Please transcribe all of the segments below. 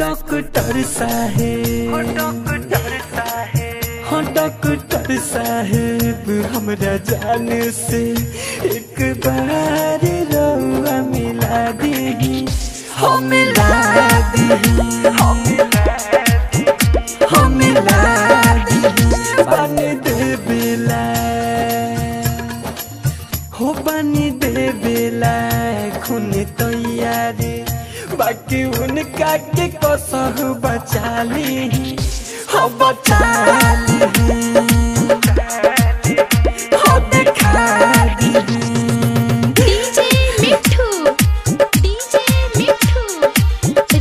Doctor साहेब, हाँ doctor साहेब, हमरा जान से एक बार रउआ मिला दी, हम मिला दी, हम मिला दी, पानी दे बेला हो, पानी दे बेला खून तैयारी, बाकी उनका के कसहु बचा ली, हो बचा ली, हो दिखा दी। DJ Mithu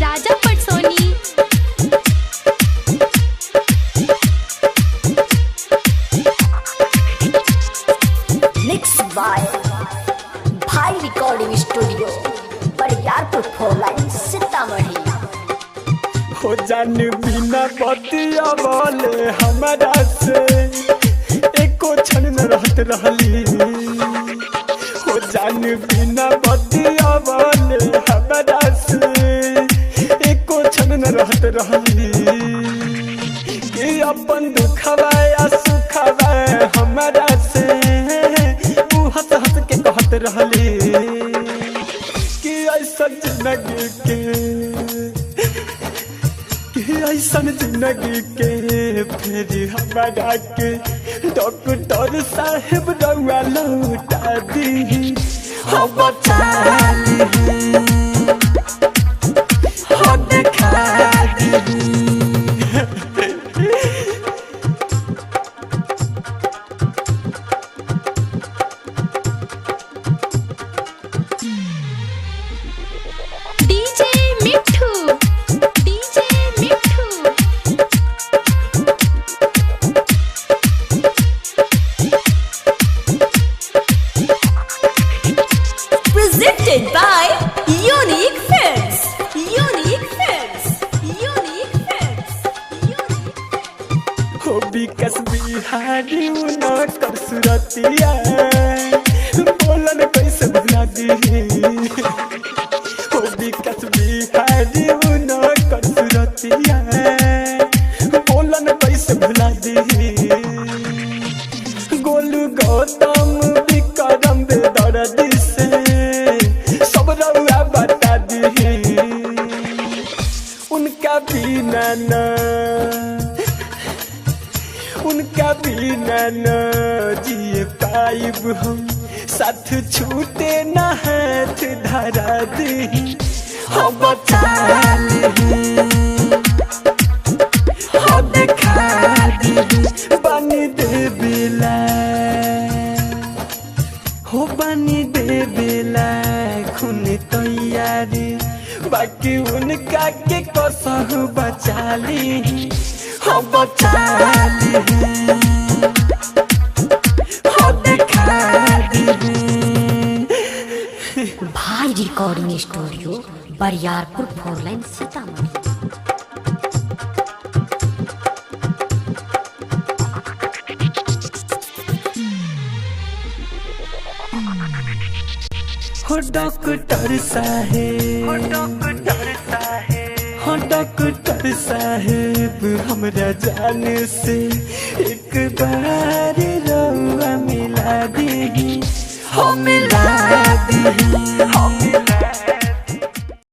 Raja Patsoni. Mix by भाई recording studio Bariyarpur 4 line Sitamarhi. हो जान बिना बतिया बोले हमारा से एको क्षण न रहत रहली, हो जान बिना बतिया बोले हमारा से एको क्षण न रहत रहली, कि अपन दुखवा या सुखवा हमारा से उ हंस हंस के कहत रहली, कि ऐसा जिंदगी के, ऐसन जिंदगी के फिर हमारा के डॉक्टर साहेब रउआ लौटा दी, हो बचा ली, हो दिखा दी। DJ Mithu Presented by Unique Films. हो विकास बिहारी उनकर सुरतिया बोलन कैसे भुला दी, हो विकास बिहारी उनकर सुरतिया बोलन कैसे भुला दी, गोलू गौतम विक्रम बेदर्दी से सब रउआ बता दी, उनका बिना न जिए पाइब हम, साथ छूटे न हाथ धरा दी, हो बचा ली, हो दिखा दी, पानी दे बेला हो, पानी दे बेला खून तैयारी, बाकी उनका के कसहु बचा ली, हो बचा ली, हो दिखा दी। भाई recording studio Bariyarpur 4 line Sitamarhi. हो डॉक्टर साहेब, हाँ डॉक्टर साहेब, हमरा जान से एक बार रउआ मिला दी, हो मिला दी, हो मिला